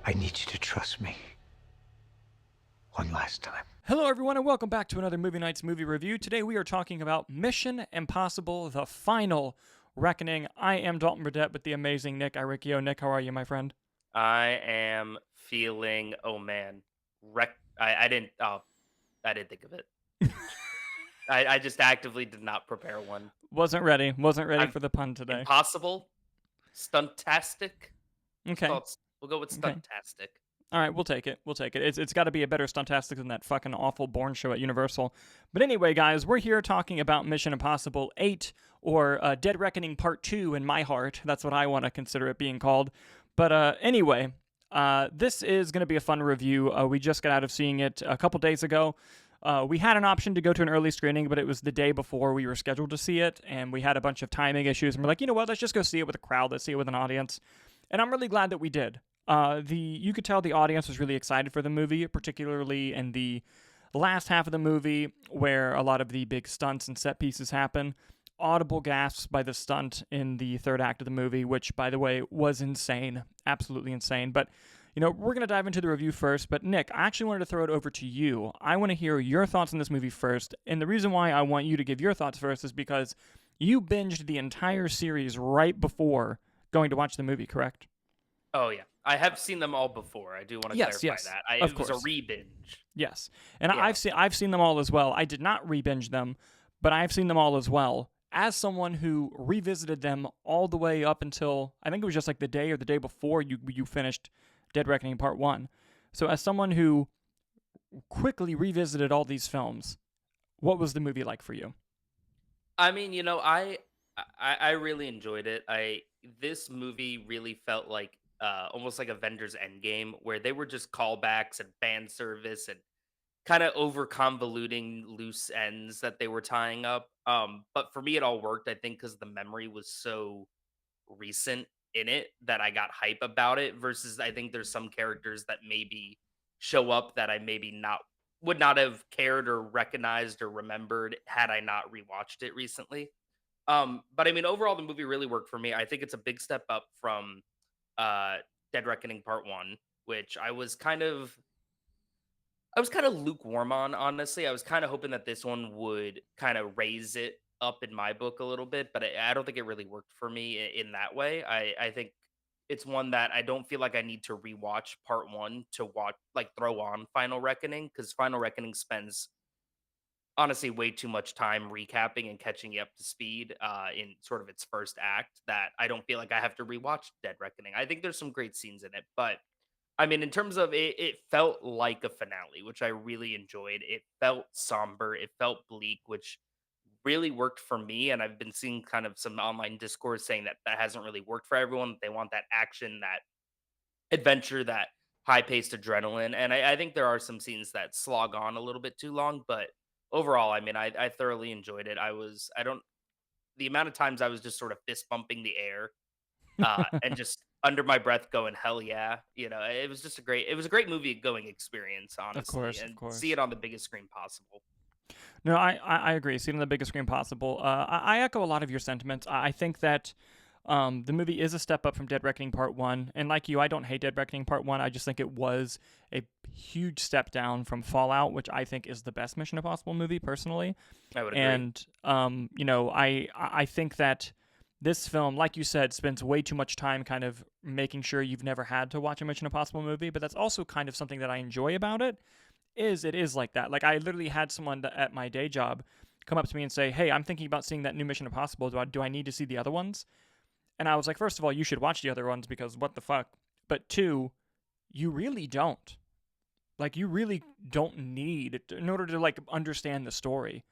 I need you to trust me. One last time. Hello everyone and welcome back to another Movie Nights movie review. Today we are talking about Mission Impossible: The Final Reckoning. I am Dalton Burdett with the amazing Nick Iricchio. Nick, how are you, my friend? I am feeling, I didn't think of it. I just actively did not prepare one. Wasn't ready I'm for the pun today. Impossible, stuntastic. Okay. We'll go with Okay. stuntastic. All right, we'll take it. It's got to be a better stuntastic than that fucking awful Bourne show at Universal. But anyway, guys, we're here talking about Mission Impossible 8, or Dead Reckoning Part 2 in my heart. That's what I want to consider it being called. But anyway, this is going to be a fun review. We just got out of seeing it a couple days ago. We had an option to go to an early screening, but it was the day before we were scheduled to see it, and we had a bunch of timing issues, and we're like, you know what, let's just go see it with a crowd, let's see it with an audience. And I'm really glad that we did. You could tell the audience was really excited for the movie, particularly in the last half of the movie where a lot of the big stunts and set pieces happen. Audible gasps by the stunt in the third act of the movie, which, by the way, was insane. Absolutely insane. But, you know, we're going to dive into the review first. But, Nick, I actually wanted to throw it over to you. I want to hear your thoughts on this movie first. And the reason why I want you to give your thoughts first is because you binged the entire series right before going to watch the movie, correct? Oh, yeah. I have seen them all before. I do want to clarify that. It was a re-binge. Yes. And Yeah. I've seen them all as well. I did not re-binge them, but I've seen them all as well. As someone who revisited them all the way up until, I think it was just like the day or the day before you finished Dead Reckoning Part 1. So as someone who quickly revisited all these films, what was the movie like for you? I mean, you know, I really enjoyed it. This movie really felt like almost like Avengers Endgame, where they were just callbacks and fan service and kind of over convoluting loose ends that they were tying up. But for me, it all worked. I think because the memory was so recent in it that I got hype about it. Versus, I think there's some characters that maybe show up that I maybe not would not have cared or recognized or remembered had I not rewatched it recently. But I mean, overall, the movie really worked for me. I think it's a big step up from uh, Dead Reckoning Part 1, which I was kind of lukewarm on, honestly. I was kind of hoping that this one would kind of raise it up in my book a little bit, but I don't think it really worked for me in that way. I think it's one that I don't feel like I need to rewatch Part 1 to watch, like throw on Final Reckoning, because Final Reckoning spends honestly way too much time recapping and catching you up to speed in sort of its first act that I don't feel like I have to rewatch Dead Reckoning. I think there's some great scenes in it, but I mean, in terms of it, it felt like a finale, which I really enjoyed. It felt somber, it felt bleak, which really worked for me. And I've been seeing kind of some online discourse saying that that hasn't really worked for everyone. They want that action, that adventure, that high paced adrenaline. And I think there are some scenes that slog on a little bit too long, but overall, I mean, I thoroughly enjoyed it. I don't, the amount of times I was just sort of fist bumping the air and just under my breath going, hell yeah. You know, it was a great movie going experience, honestly, Of and see course. it on the biggest screen possible. No, I agree. See it on the biggest screen possible. I echo a lot of your sentiments. I think that the movie is a step up from Dead Reckoning Part 1. And like you, I don't hate Dead Reckoning Part 1. I just think it was a huge step down from Fallout, which I think is the best Mission Impossible movie, personally. I would agree. And, you know, I think that this film, like you said, spends way too much time kind of making sure you've never had to watch a Mission Impossible movie. But that's also kind of something that I enjoy about it. It is like that. Like, I literally had someone at my day job come up to me and say, hey, I'm thinking about seeing that new Mission Impossible. Do I need to see the other ones? And I was like, first of all, you should watch the other ones because what the fuck? But two, you really don't. Like, you really don't need, in order to, like, understand the story,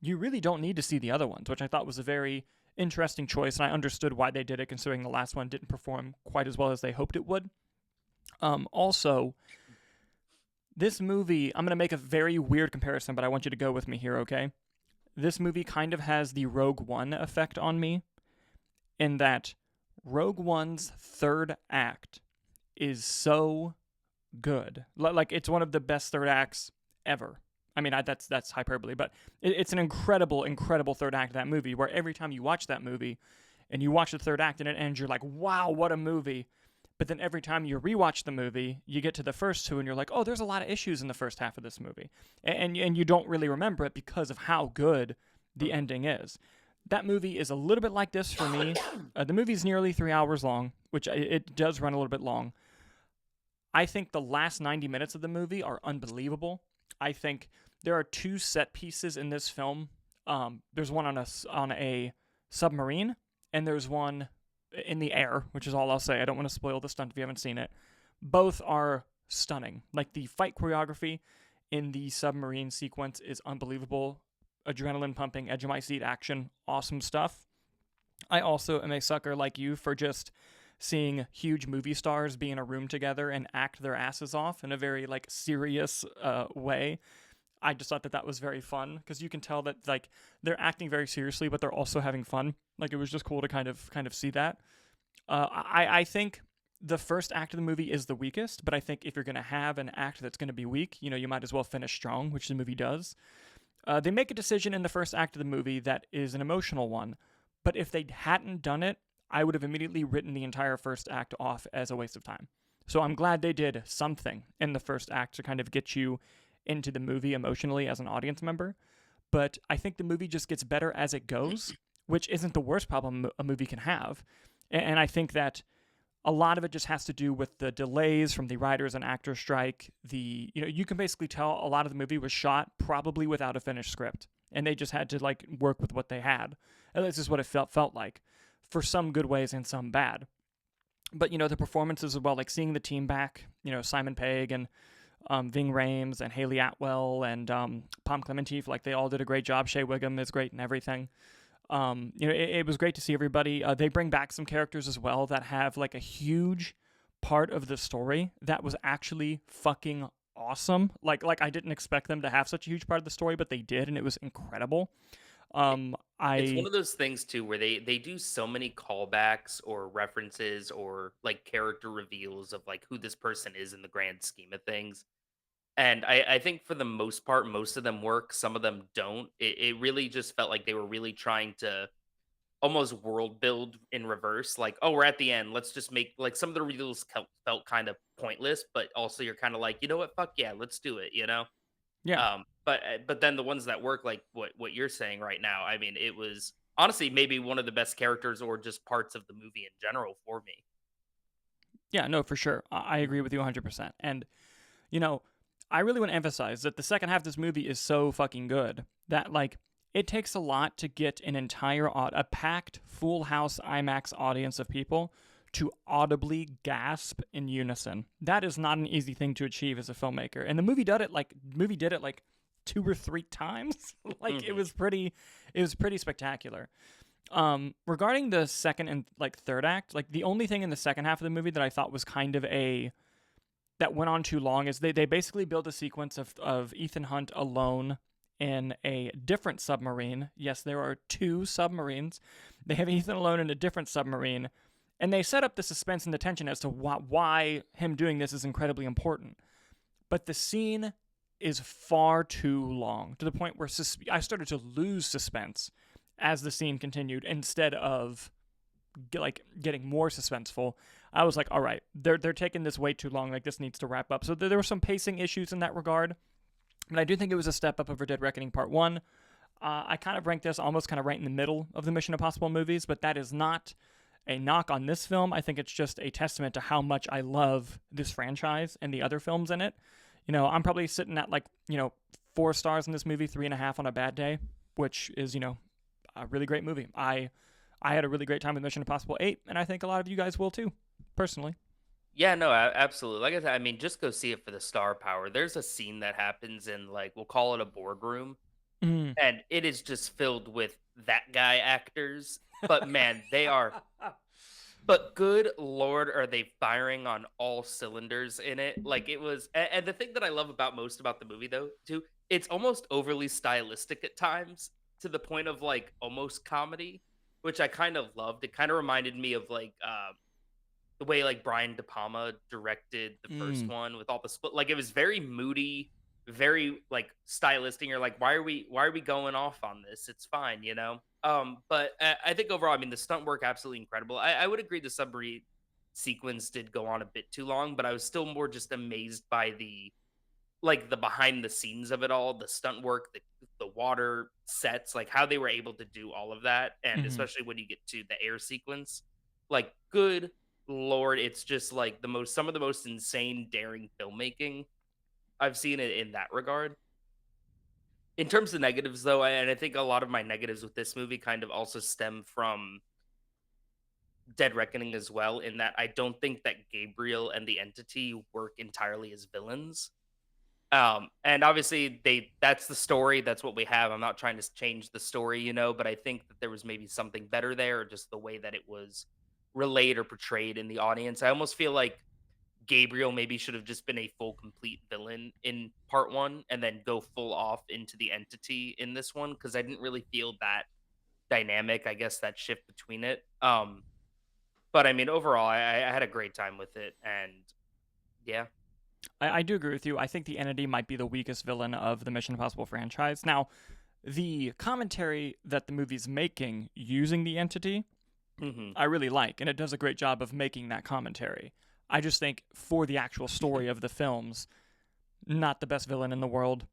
you really don't need to see the other ones, which I thought was a very interesting choice, and I understood why they did it, considering the last one didn't perform quite as well as they hoped it would. Also, this movie, I'm going to make a very weird comparison, but I want you to go with me here, okay? This movie kind of has the Rogue One effect on me, in that Rogue One's third act is so good. Like, it's one of the best third acts ever. I mean, that's hyperbole, but it's an incredible, incredible third act of that movie, where every time you watch that movie and you watch the third act and it ends, you're like, wow, what a movie. But then every time you rewatch the movie, you get to the first two and you're like, oh, there's a lot of issues in the first half of this movie. And you don't really remember it because of how good the ending is. That movie is a little bit like this for me. The movie's nearly 3 hours long, which it does run a little bit long. I think the last 90 minutes of the movie are unbelievable. I think there are two set pieces in this film. There's one on a submarine, and there's one in the air, which is all I'll say. I don't want to spoil the stunt if you haven't seen it. Both are stunning. Like, the fight choreography in the submarine sequence is unbelievable. Adrenaline pumping, edge of my seat action, awesome stuff. I also am a sucker like you for just seeing huge movie stars be in a room together and act their asses off in a very like serious way. I just thought that was very fun because you can tell that like they're acting very seriously, but they're also having fun. Like, it was just cool to kind of see that. I think the first act of the movie is the weakest, but I think if you're going to have an act that's going to be weak, you might as well finish strong, which the movie does. They make a decision in the first act of the movie that is an emotional one, but if they hadn't done it, I would have immediately written the entire first act off as a waste of time. So I'm glad they did something in the first act to kind of get you into the movie emotionally as an audience member. But I think the movie just gets better as it goes, which isn't the worst problem a movie can have. And I think that a lot of it just has to do with the delays from the writers and actors strike. You can basically tell a lot of the movie was shot probably without a finished script, and they just had to like work with what they had. And this is what it felt like, for some good ways and some bad. But the performances as well, like seeing the team back, Simon Pegg and Ving Rhames and Hayley Atwell and Klementieff, like they all did a great job. Shea Whigham is great and everything. It was great to see everybody. They bring back some characters as well that have like a huge part of the story that was actually fucking awesome. Like I didn't expect them to have such a huge part of the story, but they did, and it was incredible. It's one of those things too where they do so many callbacks or references or like character reveals of like who this person is in the grand scheme of things. And I think for the most part, most of them work. Some of them don't. It really just felt like they were really trying to almost world build in reverse. Like, oh, we're at the end. Let's just make like some of the reveals felt kind of pointless, but also you're kind of like, you know what? Fuck yeah, let's do it. Yeah. But then the ones that work, like what you're saying right now, I mean, it was honestly maybe one of the best characters or just parts of the movie in general for me. Yeah, no, for sure. I agree with you 100%. And, I really want to emphasize that the second half of this movie is so fucking good that, like, it takes a lot to get an entire, a packed, full house IMAX audience of people to audibly gasp in unison. That is not an easy thing to achieve as a filmmaker. And the movie did it like 2 or 3 times. Like, it was pretty spectacular. Regarding the second and like third act, like the only thing in the second half of the movie that I thought was kind of that went on too long is they basically build a sequence of Ethan Hunt alone in a different submarine. Yes, there are 2 submarines. They have Ethan alone in a different submarine, and they set up the suspense and the tension as to why him doing this is incredibly important. But the scene is far too long, to the point where I started to lose suspense as the scene continued instead of getting more suspenseful. I was like, all right, they're taking this way too long. Like, this needs to wrap up. So there were some pacing issues in that regard. But I do think it was a step up over Dead Reckoning Part 1. I kind of rank this almost kind of right in the middle of the Mission Impossible movies, but that is not a knock on this film. I think it's just a testament to how much I love this franchise and the other films in it. I'm probably sitting at 4 stars in this movie, 3.5 on a bad day, which is, a really great movie. I had a really great time with Mission Impossible 8, and I think a lot of you guys will too, personally. Yeah, no, absolutely. Like I said, I mean, just go see it for the star power. There's a scene that happens in like we'll call it a boardroom, Mm. and it is just filled with that guy actors. But man, they are. But good lord, are they firing on all cylinders in it? Like it was, and the thing that I love most about the movie though, too, it's almost overly stylistic at times to the point of like almost comedy, which I kind of loved. It kind of reminded me of like the way like Brian De Palma directed the first one with all the split. Like it was very moody, very like stylistic. You're like, why are we going off on this? It's fine, But I think overall, I mean, the stunt work absolutely incredible. I would agree the sequence did go on a bit too long, but I was still more just amazed by the behind the scenes of it all, the stunt work, the water sets, like how they were able to do all of that, and Hmm. especially when you get to the air sequence, like good lord, it's just like some of the most insane, daring filmmaking I've seen it in that regard. In terms of negatives, though, and I think a lot of my negatives with this movie kind of also stem from Dead Reckoning as well, in that I don't think that Gabriel and the entity work entirely as villains. And obviously that's the story, that's what we have. I'm not trying to change the story, but I think that there was maybe something better there, or just the way that it was relayed or portrayed in the audience. I almost feel like Gabriel maybe should have just been a full complete villain in part 1 and then go full off into the entity in this one, cuz I didn't really feel that dynamic, I guess that shift between it. But I mean overall I had a great time with it, and yeah. I do agree with you. I think the entity might be the weakest villain of the Mission Impossible franchise. Now, the commentary that the movie's making using the entity, Mhm. I really like, and it does a great job of making that commentary. I just think for the actual story of the films, not the best villain in the world.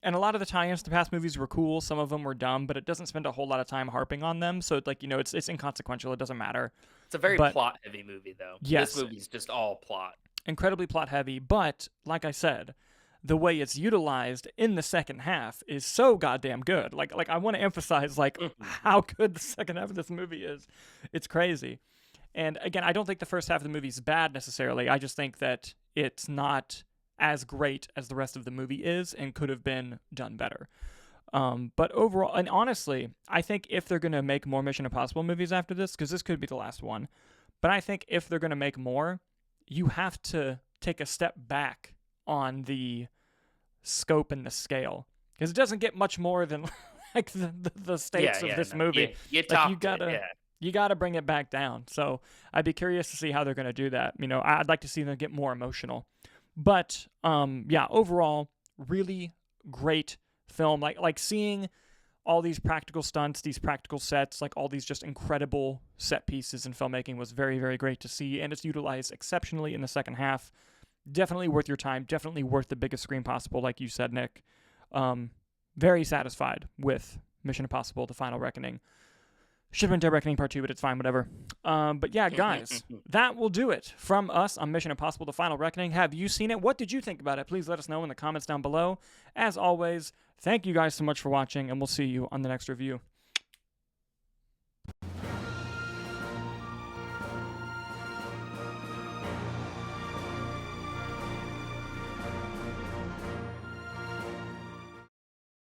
And a lot of the tie-ins to past movies were cool. Some of them were dumb, but it doesn't spend a whole lot of time harping on them. So, it's inconsequential. It doesn't matter. It's a very But plot heavy movie though. This yes, movie's just all plot. incredibly plot heavy. But like I said, the way it's utilized in the second half is so goddamn good. Like I want to emphasize how good the second half of this movie is. It's crazy. And again, I don't think the first half of the movie is bad necessarily. I just think that it's not as great as the rest of the movie is and could have been done better. But overall, and honestly, I think if they're going to make more Mission Impossible movies after this, because this could be the last one, but I think if they're going to make more, you have to take a step back on the scope and the scale, because it doesn't get much more than like the stakes of this movie. You Like, topped it, yeah. you gotta bring it back down. So I'd be curious to see how they're gonna do that. I'd like to see them get more emotional. But yeah, overall, really great film. Like seeing all these practical stunts, these practical sets, like all these just incredible set pieces in filmmaking was very, very great to see, and it's utilized exceptionally in the second half. Definitely worth your time, definitely worth the biggest screen possible, like you said, Nick. Very satisfied with Mission Impossible: The Final Reckoning. Should have been Dead Reckoning Part 2, but it's fine, whatever. But yeah, guys, that will do it from us on Mission Impossible: The Final Reckoning. Have you seen it? What did you think about it? Please let us know in the comments down below. As always, thank you guys so much for watching, and we'll see you on the next review.